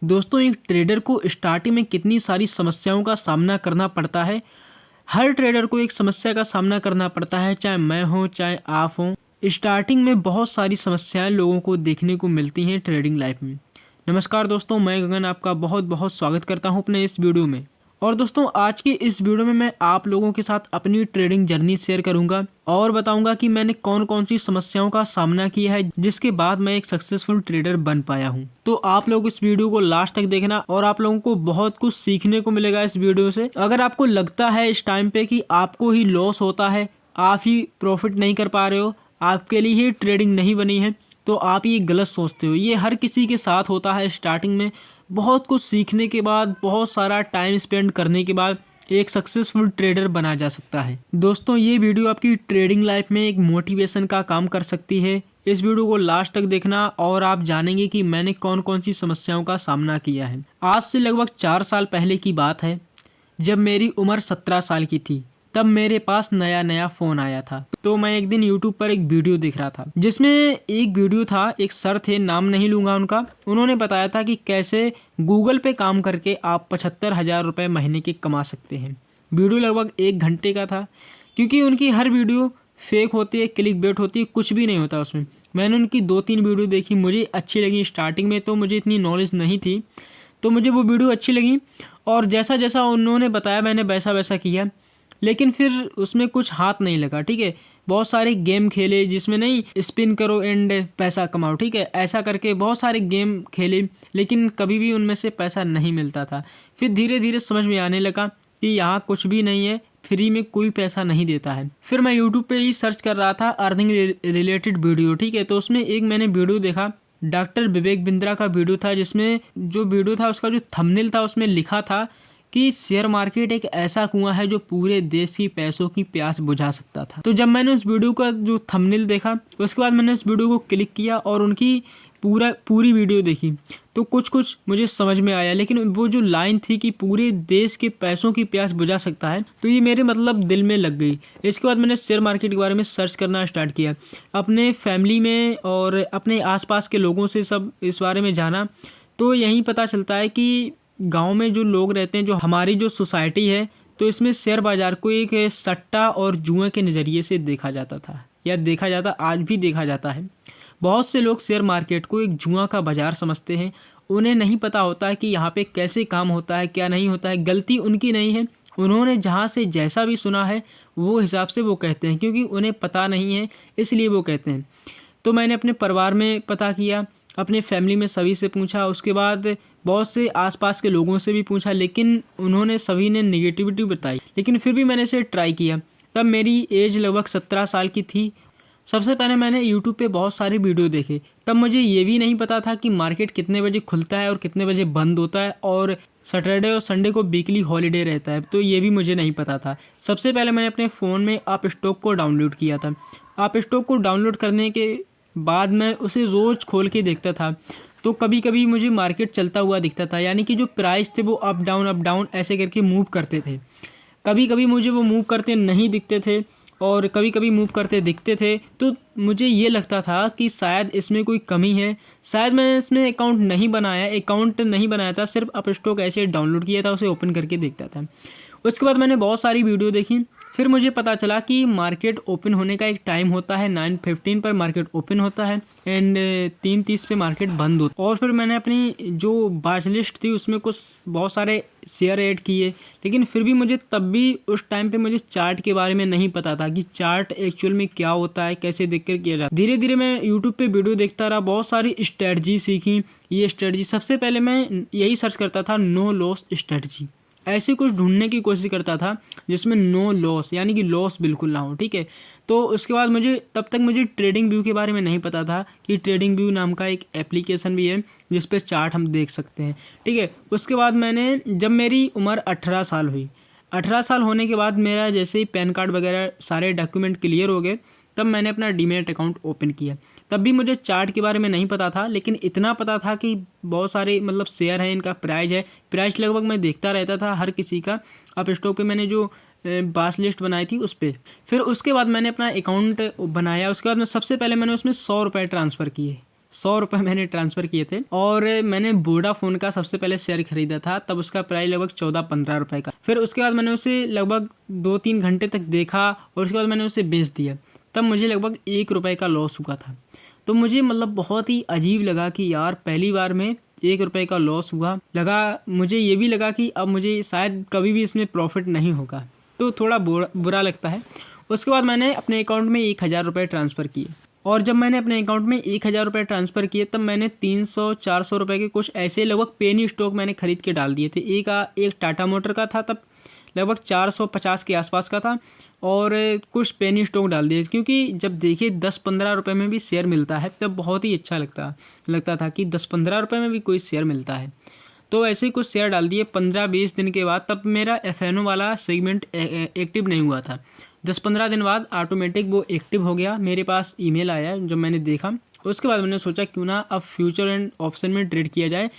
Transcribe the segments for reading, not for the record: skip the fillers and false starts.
दोस्तों, एक ट्रेडर को स्टार्टिंग में कितनी सारी समस्याओं का सामना करना पड़ता है। हर ट्रेडर को एक समस्या का सामना करना पड़ता है, चाहे मैं हो चाहे आप हो। स्टार्टिंग में बहुत सारी समस्याएं लोगों को देखने को मिलती हैं ट्रेडिंग लाइफ में। नमस्कार दोस्तों, मैं गगन आपका बहुत बहुत स्वागत करता हूं अपने इस वीडियो में। और दोस्तों, आज की इस वीडियो में मैं आप लोगों के साथ अपनी ट्रेडिंग जर्नी शेयर करूंगा और बताऊंगा कि मैंने कौन कौन सी समस्याओं का सामना किया है, जिसके बाद मैं एक सक्सेसफुल ट्रेडर बन पाया हूं। तो आप लोग इस वीडियो को लास्ट तक देखना और आप लोगों को बहुत कुछ सीखने को मिलेगा इस वीडियो से। अगर आपको लगता है इस टाइम पे कि आपको ही लॉस होता है, आप ही प्रॉफिट नहीं कर पा रहे हो, आपके लिए ही ट्रेडिंग नहीं बनी है, तो आप ये गलत सोचते हो। ये हर किसी के साथ होता है। स्टार्टिंग में बहुत कुछ सीखने के बाद, बहुत सारा टाइम स्पेंड करने के बाद एक सक्सेसफुल ट्रेडर बना जा सकता है। दोस्तों, ये वीडियो आपकी ट्रेडिंग लाइफ में एक मोटिवेशन का काम कर सकती है। इस वीडियो को लास्ट तक देखना और आप जानेंगे कि मैंने कौन कौन सी समस्याओं का सामना किया है। आज से लगभग 4 साल पहले की बात है, जब मेरी उम्र 17 साल की थी। तब मेरे पास नया नया फ़ोन आया था। तो मैं एक दिन यूट्यूब पर एक वीडियो देख रहा था, जिसमें एक वीडियो था, एक सर थे, नाम नहीं लूँगा उनका। उन्होंने बताया था कि कैसे गूगल पे काम करके आप 75,000 रुपये महीने के कमा सकते हैं। वीडियो लगभग 1 घंटे का था, क्योंकि उनकी हर वीडियो फेक होती है, क्लिक बेट होती है, कुछ भी नहीं होता उसमें। मैंने उनकी 2-3 वीडियो देखी, मुझे अच्छी लगी। स्टार्टिंग में तो मुझे इतनी नॉलेज नहीं थी, तो मुझे वो वीडियो अच्छी लगी और जैसा जैसा उन्होंने बताया मैंने वैसा वैसा किया। लेकिन फिर उसमें कुछ हाथ नहीं लगा। ठीक है, बहुत सारे गेम खेले जिसमें नहीं स्पिन करो एंड पैसा कमाओ, ठीक है, ऐसा करके बहुत सारे गेम खेले, लेकिन कभी भी उनमें से पैसा नहीं मिलता था। फिर धीरे धीरे समझ में आने लगा कि यहाँ कुछ भी नहीं है, फ्री में कोई पैसा नहीं देता है। फिर मैं यूट्यूब पे ही सर्च कर रहा था अर्निंग रिलेटेड वीडियो, ठीक है। तो उसमें एक मैंने वीडियो देखा, डॉक्टर विवेक बिंद्रा का वीडियो था, जिसमें जो वीडियो था उसका जो थंबनेल था उसमें लिखा था कि शेयर मार्केट एक ऐसा कुआं है जो पूरे देश की पैसों की प्यास बुझा सकता था। तो जब मैंने उस वीडियो का जो थंबनेल देखा, उसके बाद मैंने उस वीडियो को क्लिक किया और उनकी पूरी वीडियो देखी, तो कुछ कुछ मुझे समझ में आया। लेकिन वो जो लाइन थी कि पूरे देश के पैसों की प्यास बुझा सकता है, तो ये मेरे मतलब दिल में लग गई। इसके बाद मैंने शेयर मार्केट के बारे में सर्च करना स्टार्ट किया, अपने फैमिली में और अपने आसपास के लोगों से सब इस बारे में जाना। तो यहीं पता चलता है कि गांव में जो लोग रहते हैं, जो हमारी जो सोसाइटी है, तो इसमें शेयर बाजार को एक सट्टा और जुए के नज़रिए से देखा जाता था, या देखा जाता, आज भी देखा जाता है। बहुत से लोग शेयर मार्केट को एक जुआ का बाजार समझते हैं। उन्हें नहीं पता होता है कि यहाँ पे कैसे काम होता है, क्या नहीं होता है। गलती उनकी नहीं है, उन्होंने जहाँ से जैसा भी सुना है वो हिसाब से वो कहते हैं, क्योंकि उन्हें पता नहीं है इसलिए वो कहते हैं। तो मैंने अपने परिवार में पता किया, अपने फैमिली में सभी से पूछा, उसके बाद बहुत से आसपास के लोगों से भी पूछा, लेकिन उन्होंने सभी ने नेगेटिविटी बताई। लेकिन फिर भी मैंने इसे ट्राई किया। तब मेरी एज लगभग 17 साल की थी। सबसे पहले मैंने यूट्यूब पे बहुत सारे वीडियो देखे। तब मुझे ये भी नहीं पता था कि मार्केट कितने बजे खुलता है और कितने बजे बंद होता है, और सैटरडे और संडे को वीकली हॉलीडे रहता है, तो ये भी मुझे नहीं पता था। सबसे पहले मैंने अपने फ़ोन में आप स्टॉक को डाउनलोड किया था। आप स्टॉक को डाउनलोड करने के बाद मैं उसे रोज़ खोल के देखता था। तो कभी कभी मुझे मार्केट चलता हुआ दिखता था, यानी कि जो प्राइस थे वो अप डाउन ऐसे करके मूव करते थे। कभी कभी मुझे वो मूव करते नहीं दिखते थे और कभी कभी मूव करते दिखते थे। तो मुझे ये लगता था कि शायद इसमें कोई कमी है, शायद मैंने इसमें अकाउंट नहीं बनाया था, सिर्फ अप स्टॉक ऐसे डाउनलोड किया था, उसे ओपन करके देखता था। उसके बाद मैंने बहुत सारी वीडियो देखी। फिर मुझे पता चला कि मार्केट ओपन होने का एक टाइम होता है, 9:15 पर मार्केट ओपन होता है एंड 3:30 पे मार्केट बंद होता है। और फिर मैंने अपनी जो वॉच लिस्ट थी उसमें कुछ बहुत सारे शेयर ऐड किए, लेकिन फिर भी मुझे तब भी उस टाइम पे मुझे चार्ट के बारे में नहीं पता था कि चार्ट एक्चुअल में क्या होता है, कैसे देखकर किया जाता है। धीरे धीरे मैं यूट्यूब पे वीडियो देखता रहा, बहुत सारी स्ट्रेटजी सीखी। ये स्ट्रेटजी सबसे पहले मैं यही सर्च करता था, नो लॉस स्ट्रेटजी। ऐसे कुछ ढूंढने की कोशिश करता था जिसमें नो लॉस, यानी कि लॉस बिल्कुल ना हो, ठीक है। तो उसके बाद तब तक मुझे ट्रेडिंग व्यू के बारे में नहीं पता था कि ट्रेडिंग व्यू नाम का एक एप्लीकेशन भी है जिस पे चार्ट हम देख सकते हैं, ठीक है। उसके बाद जब मेरी उम्र 18 साल हुई, 18 साल होने के बाद मेरा जैसे ही पैन कार्ड वगैरह सारे डॉक्यूमेंट क्लियर हो गए, तब मैंने अपना डीमैट अकाउंट ओपन किया। तब भी मुझे चार्ट के बारे में नहीं पता था, लेकिन इतना पता था कि बहुत सारे मतलब शेयर हैं, इनका प्राइस है, प्राइस लगभग मैं देखता रहता था हर किसी का। अब स्टॉक पे मैंने जो बास लिस्ट बनाई थी उस पर। फिर उसके बाद मैंने अपना अकाउंट बनाया। उसके बाद मैं सबसे पहले मैंने उसमें 100 रुपये ट्रांसफ़र किए, 100 रुपये मैंने ट्रांसफ़र किए थे। और मैंने वोडाफोन का सबसे पहले शेयर खरीदा था, तब उसका प्राइस लगभग 14-15 रुपये का। फिर उसके बाद मैंने उसे लगभग 2-3 घंटे तक देखा और उसके बाद मैंने उसे बेच दिया। तब मुझे लगभग 1 रुपये का लॉस हुआ था। तो मुझे मतलब बहुत ही अजीब लगा कि यार पहली बार में 1 रुपये का लॉस हुआ। मुझे ये भी लगा कि अब मुझे शायद कभी भी इसमें प्रॉफिट नहीं होगा, तो थोड़ा बुरा लगता है। उसके बाद मैंने अपने अकाउंट में 1000 रुपये ट्रांसफ़र किए, और जब मैंने अपने अकाउंट में 1000 रुपये ट्रांसफ़र किए तब मैंने 300-400 रुपये के कुछ ऐसे लगभग पेनी स्टॉक मैंने खरीद के डाल दिए थे। एक टाटा मोटर का था, तब लगभग 450 के आसपास का था, और कुछ पेनी स्टॉक डाल दिए, क्योंकि जब देखिए 10-15 रुपये में भी शेयर मिलता है तब बहुत ही अच्छा लगता था कि 10-15 रुपये में भी कोई शेयर मिलता है। तो ऐसे ही कुछ शेयर डाल दिए। 15-20 दिन के बाद तब मेरा FNO वाला सेगमेंट एक्टिव नहीं हुआ था। 10-15 दिन बाद ऑटोमेटिक वो एक्टिव हो गया। मेरे पास ईमेल आया जब मैंने देखा। उसके बाद मैंने सोचा क्यों ना अब फ्यूचर एंड ऑप्शन में ट्रेड किया जाए,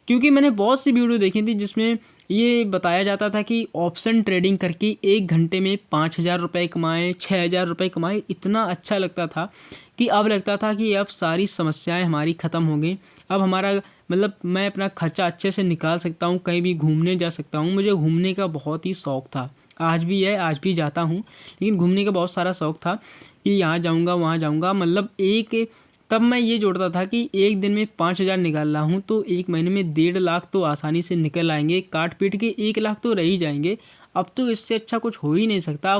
क्योंकि मैंने बहुत सी वीडियो देखी थी जिसमें ये बताया जाता था कि ऑप्शन ट्रेडिंग करके 1 घंटे में 5000 रुपये कमाएँ, 6000 रुपये कमाएँ। इतना अच्छा लगता था कि अब लगता था कि अब सारी समस्याएं हमारी ख़त्म हो गई। अब हमारा मतलब मैं अपना खर्चा अच्छे से निकाल सकता हूँ, कहीं भी घूमने जा सकता हूँ। मुझे घूमने का बहुत ही शौक़ था, आज भी है, आज भी जाता हूँ, लेकिन घूमने का बहुत सारा शौक़ था कि यहाँ जाऊँगा वहाँ जाऊँगा। मतलब तब मैं ये जोड़ता था कि एक दिन में 5000 निकाल रहा हूँ तो एक महीने में 1.5 लाख तो आसानी से निकल आएंगे, काट पीट के 1 लाख तो रह ही जाएंगे। अब तो इससे अच्छा कुछ हो ही नहीं सकता।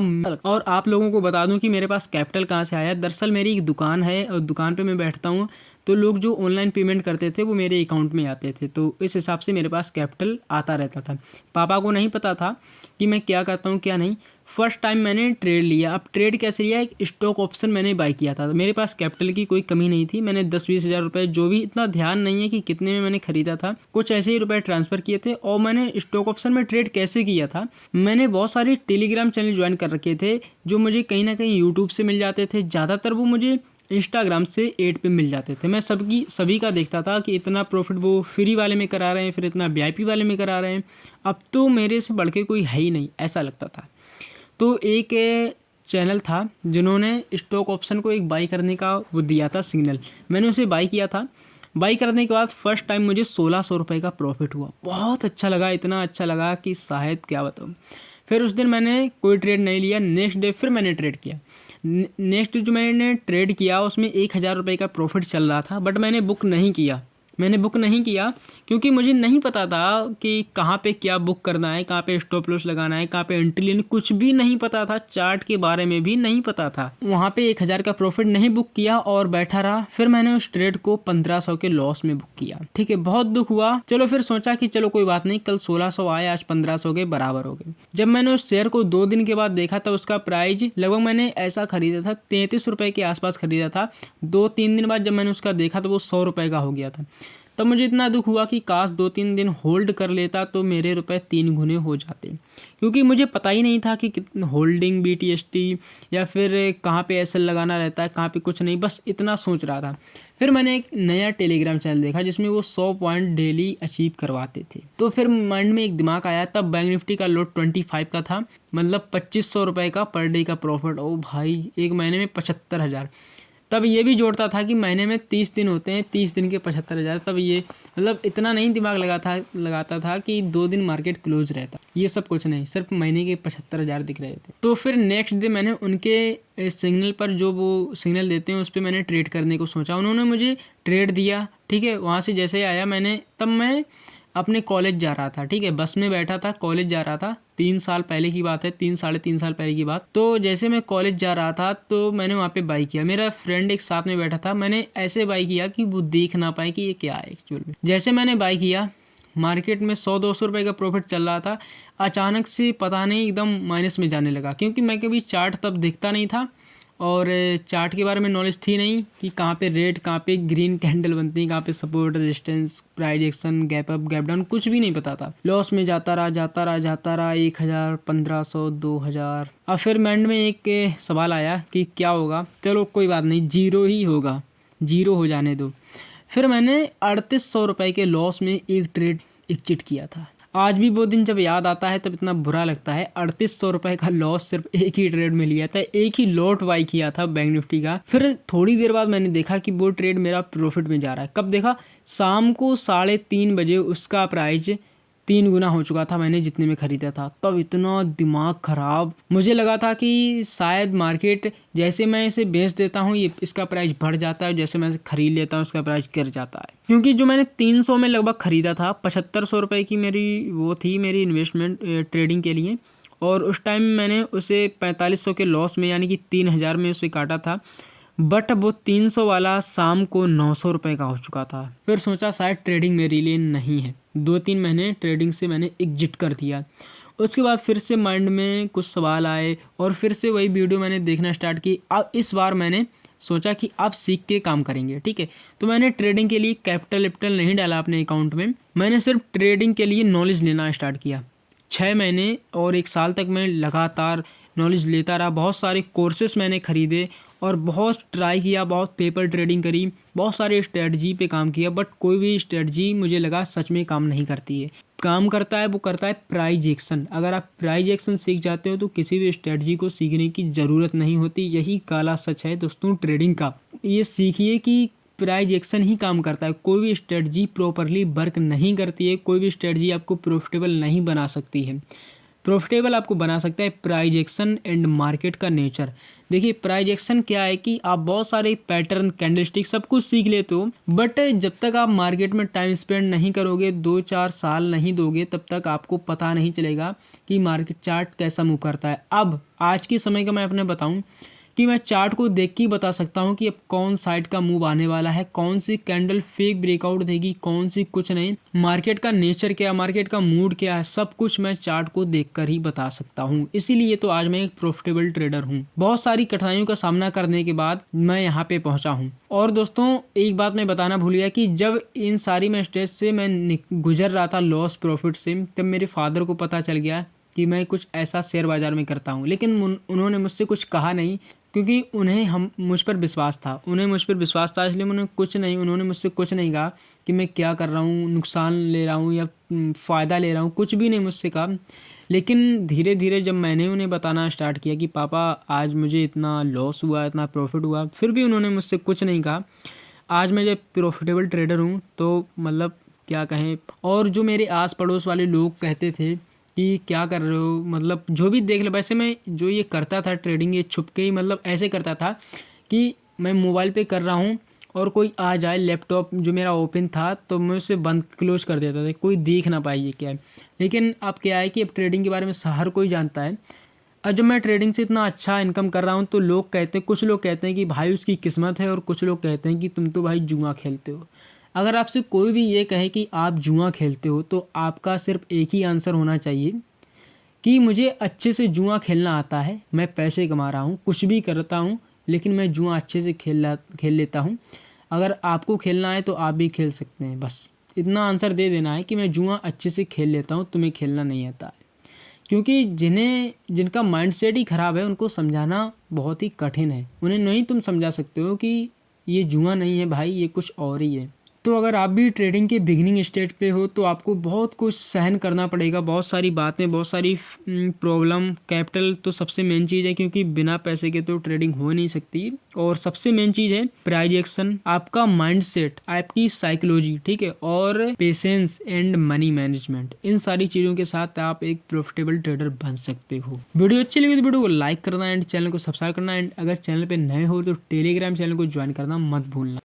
और आप लोगों को बता दूं कि मेरे पास कैपिटल कहाँ से आया। दरअसल मेरी एक दुकान है और दुकान पे मैं बैठता हूँ, तो लोग जो ऑनलाइन पेमेंट करते थे वो मेरे अकाउंट में आते थे, तो इस हिसाब से मेरे पास कैपिटल आता रहता था। पापा को नहीं पता था कि मैं क्या करता हूँ क्या नहीं। फर्स्ट टाइम मैंने ट्रेड लिया। अब ट्रेड कैसे लिया, एक स्टॉक ऑप्शन मैंने बाई किया था। मेरे पास कैपिटल की कोई कमी नहीं थी। मैंने 10-20 हज़ार रुपये, जो भी, इतना ध्यान नहीं है कि कितने में मैंने खरीदा था, कुछ ऐसे ही रुपए ट्रांसफ़र किए थे। और मैंने स्टॉक ऑप्शन में ट्रेड कैसे किया था, मैंने बहुत सारे टेलीग्राम चैनल ज्वाइन कर रखे थे जो मुझे कहीं ना कहीं यूट्यूब से मिल जाते थे। ज़्यादातर वो मुझे इंस्टाग्राम से एड पे मिल जाते थे। मैं सभी का देखता था कि इतना प्रॉफिट वो फ्री वाले में करा रहे हैं, फिर इतना VIP वाले में करा रहे हैं। अब तो मेरे से बढ़ के कोई है ही नहीं, ऐसा लगता था। तो एक चैनल था जिन्होंने स्टॉक ऑप्शन को एक बाई करने का वो दिया था सिग्नल, मैंने उसे बाई किया था। बाई करने के बाद फर्स्ट टाइम मुझे 1600 रुपये का प्रॉफिट हुआ। बहुत अच्छा लगा, इतना अच्छा लगा कि शायद क्या बताऊँ। फिर उस दिन मैंने कोई ट्रेड नहीं लिया। नेक्स्ट डे फिर मैंने ट्रेड किया। नेक्स्ट जो मैंने ट्रेड किया उसमें 1000 रुपये का प्रॉफिट चल रहा था, बट मैंने बुक नहीं किया क्योंकि मुझे नहीं पता था कि कहाँ पे क्या बुक करना है, कहाँ पे स्टॉप लॉस लगाना है, कहाँ पे एंट्री लेनी, कुछ भी नहीं पता था। चार्ट के बारे में भी नहीं पता था। वहाँ पे 1000 का प्रॉफिट नहीं बुक किया और बैठा रहा। फिर मैंने उस ट्रेड को 1500 के लॉस में बुक किया। ठीक है, बहुत दुख हुआ। चलो फिर सोचा कि चलो कोई बात नहीं, कल 1600 आए, आज 1500 के बराबर हो गए। जब मैंने उस शेयर को 2 दिन के बाद देखा तो उसका प्राइस लगभग, मैंने ऐसा खरीदा था 33 रुपये के आसपास खरीदा था। 2-3 दिन बाद जब मैंने उसका देखा तो वो 100 रुपये का हो गया था। तब मुझे इतना दुख हुआ कि काश 2-3 दिन होल्ड कर लेता तो मेरे रुपए 3 गुने हो जाते, क्योंकि मुझे पता ही नहीं था कि होल्डिंग BTST या फिर कहाँ पे SL लगाना रहता है, कहाँ पे कुछ नहीं, बस इतना सोच रहा था। फिर मैंने एक नया टेलीग्राम चैनल देखा जिसमें वो 100 पॉइंट डेली अचीव करवाते थे। तो फिर माइंड में एक दिमाग आया, तब बैंक निफ्टी का लोड 25 का था, मतलब 2500 रुपये का पर डे का प्रॉफिट। ओ भाई, एक महीने में 75,000। तब ये भी जोड़ता था कि महीने में 30 दिन होते हैं, 30 दिन के 75,000। तब ये मतलब इतना नहीं दिमाग लगाता था कि 2 दिन मार्केट क्लोज रहता, ये सब कुछ नहीं, सिर्फ महीने के 75,000 दिख रहे थे। तो फिर नेक्स्ट डे मैंने उनके सिग्नल पर, जो वो सिग्नल देते हैं उस पर मैंने ट्रेड करने को सोचा। उन्होंने मुझे ट्रेड दिया, ठीक है। वहाँ से जैसे ही आया तब मैं अपने कॉलेज जा रहा था, ठीक है, बस में बैठा था, कॉलेज जा रहा था। 3 साल पहले की बात है, 3-3.5 साल पहले की बात। तो जैसे मैं कॉलेज जा रहा था तो मैंने वहाँ पे बाई किया। मेरा फ्रेंड एक साथ में बैठा था, मैंने ऐसे बाई किया कि वो देख ना पाए कि ये क्या है एक्चुअल में। जैसे मैंने बाई किया, मार्केट में 100-200 रुपये का प्रॉफिट चल रहा था। अचानक से पता नहीं एकदम माइनस में जाने लगा, क्योंकि मैं कभी चार्ट तब देखता नहीं था और चार्ट के बारे में नॉलेज थी नहीं कि कहाँ पे रेड, कहाँ पे ग्रीन कैंडल बनती है, कहाँ पे support, resistance, price action, gap up, gap down, कुछ भी नहीं पता था। लॉस में जाता रहा 1000, 1500, 2000। अब फिर माइंड में एक सवाल आया कि क्या होगा, चलो कोई बात नहीं, जीरो ही होगा, जीरो हो जाने दो। फिर मैंने 3800 रुपये के लॉस में एक ट्रेड एग्जिट किया था। आज भी वो दिन जब याद आता है तब इतना बुरा लगता है। 3800 रुपये का लॉस सिर्फ एक ही ट्रेड में लिया था, एक ही लॉट बाई किया था बैंक निफ्टी का। फिर थोड़ी देर बाद मैंने देखा कि वो ट्रेड मेरा प्रॉफिट में जा रहा है। कब देखा? शाम को 3:30 बजे उसका प्राइस 3 गुना हो चुका था मैंने जितने में खरीदा था। तब इतना दिमाग खराब, मुझे लगा था कि शायद मार्केट जैसे मैं इसे बेच देता हूँ ये इसका प्राइस बढ़ जाता है, जैसे मैं इसे खरीद लेता हूँ इसका प्राइस गिर जाता है। क्योंकि जो मैंने 300 में लगभग खरीदा था, 7500 रुपये की मेरी वो थी मेरी इन्वेस्टमेंट ट्रेडिंग के लिए, और उस टाइम मैंने उसे 4500 के लॉस में यानी कि 3000 में उसे काटा था। बट वो 300 वाला शाम को 900 रुपये का हो चुका था। फिर सोचा शायद ट्रेडिंग मेरे लिए नहीं है। 2-3 महीने ट्रेडिंग से मैंने एग्जिट कर दिया। उसके बाद फिर से माइंड में कुछ सवाल आए और फिर से वही वीडियो मैंने देखना स्टार्ट की। अब इस बार मैंने सोचा कि अब सीख के काम करेंगे, ठीक है। तो मैंने ट्रेडिंग के लिए कैपिटल नहीं डाला अपने अकाउंट में, मैंने सिर्फ ट्रेडिंग के लिए नॉलेज लेना स्टार्ट किया। 6 महीने और 1 साल तक मैं लगातार नॉलेज लेता रहा। बहुत सारे कोर्सेस मैंने खरीदे और बहुत ट्राई किया, बहुत पेपर ट्रेडिंग करी, बहुत सारे स्ट्रेटजी पे काम किया, बट कोई भी स्ट्रेटजी मुझे लगा सच में काम नहीं करती है। काम करता है वो करता है प्राइज एक्शन। अगर आप प्राइज एक्शन सीख जाते हो तो किसी भी स्ट्रेटजी को सीखने की ज़रूरत नहीं होती। यही काला सच है दोस्तों ट्रेडिंग का। ये सीखिए कि प्राइज एक्शन ही काम करता है। कोई भी स्ट्रेटजी प्रॉपरली वर्क नहीं करती है, कोई भी स्ट्रेटजी आपको प्रॉफिटेबल नहीं बना सकती है। प्रॉफिटेबल आपको बना सकता है प्राइज एक्शन एंड मार्केट का नेचर। देखिए प्राइज एक्शन क्या है कि आप बहुत सारे पैटर्न, कैंडलस्टिक सब कुछ सीख लेते हो, बट जब तक आप मार्केट में टाइम स्पेंड नहीं करोगे, 2-4 साल नहीं दोगे, तब तक आपको पता नहीं चलेगा कि मार्केट चार्ट कैसा मूव करता है। अब आज के समय का मैं अपने बताऊं कि मैं चार्ट को देख के ही बता सकता हूं कि अब कौन साइड का मूव आने वाला है, कौन सी कैंडल फेक ब्रेकआउट देगी, कौन सी कुछ नहीं। मार्केट का नेचर क्या है, मार्केट का मूड क्या है, सब कुछ मैं चार्ट को देखकर ही बता सकता हूं। इसीलिए तो आज मैं एक प्रॉफिटेबल ट्रेडर हूं। बहुत सारी कठिनाइयों का सामना करने के बाद मैं यहाँ पे पहुंचा हूँ। और दोस्तों एक बात मैं बताना भूल गया कि जब इन सारी मैं स्टेज से मैं गुजर रहा था लॉस प्रॉफिट से, तब मेरे फादर को पता चल गया कि मैं कुछ ऐसा शेयर बाजार में करता हूँ। लेकिन उन्होंने मुझसे कुछ कहा नहीं, क्योंकि उन्हें मुझ पर विश्वास था, इसलिए उन्होंने मुझसे कुछ नहीं कहा कि मैं क्या कर रहा हूँ, नुकसान ले रहा हूँ या फ़ायदा ले रहा हूँ, कुछ भी नहीं मुझसे कहा। लेकिन धीरे धीरे जब मैंने उन्हें बताना स्टार्ट किया कि पापा आज मुझे इतना लॉस हुआ, इतना प्रॉफिट हुआ, फिर भी उन्होंने मुझसे कुछ नहीं कहा। आज मैं जब प्रॉफिटेबल ट्रेडर हूँ तो मतलब क्या कहें। और जो मेरे आस पड़ोस वाले लोग कहते थे कि क्या कर रहे हो, मतलब जो भी देख लो। वैसे मैं जो ये करता था ट्रेडिंग, ये छुप के ही मतलब ऐसे करता था कि मैं मोबाइल पे कर रहा हूँ और कोई आ जाए, लैपटॉप जो मेरा ओपन था तो मैं उसे बंद क्लोज कर देता था, कोई देख ना पाए ये क्या है। लेकिन अब क्या है कि अब ट्रेडिंग के बारे में हर कोई जानता है। अब जब मैं ट्रेडिंग से इतना अच्छा इनकम कर रहा हूँ तो लोग कहते हैं, कुछ लोग कहते हैं कि भाई उसकी किस्मत है, और कुछ लोग कहते हैं कि तुम तो भाई जुआ खेलते हो। अगर आपसे कोई भी ये कहे कि आप जुआ खेलते हो तो आपका सिर्फ एक ही आंसर होना चाहिए कि मुझे अच्छे से जुआ खेलना आता है, मैं पैसे कमा रहा हूँ, कुछ भी करता हूँ, लेकिन मैं जुआ अच्छे से खेल लेता हूँ। अगर आपको खेलना है तो आप भी खेल सकते हैं। बस इतना आंसर दे देना है कि मैं जुआ अच्छे से खेल लेता हूँ, तुम्हें खेलना नहीं आता है। क्योंकि जिनका माइंडसेट ही ख़राब है उनको समझाना बहुत ही कठिन है। उन्हें नहीं तुम समझा सकते हो कि ये जुआ नहीं है भाई, ये कुछ और ही है। तो अगर आप भी ट्रेडिंग के बिगिनिंग स्टेज पे हो तो आपको बहुत कुछ सहन करना पड़ेगा, बहुत सारी बातें, बहुत सारी प्रॉब्लम। कैपिटल तो सबसे मेन चीज़ है, क्योंकि बिना पैसे के तो ट्रेडिंग हो नहीं सकती। और सबसे मेन चीज़ है प्राइज एक्शन, आपका माइंडसेट, आपकी साइकोलॉजी, ठीक है, और पेशेंस एंड मनी मैनेजमेंट। इन सारी चीज़ों के साथ आप एक प्रॉफिटेबल ट्रेडर बन सकते हो। वीडियो अच्छी लगी तो वीडियो को लाइक करना एंड चैनल को सब्सक्राइब करना, एंड अगर चैनल पर नए हो तो टेलीग्राम चैनल को ज्वाइन करना मत भूलना।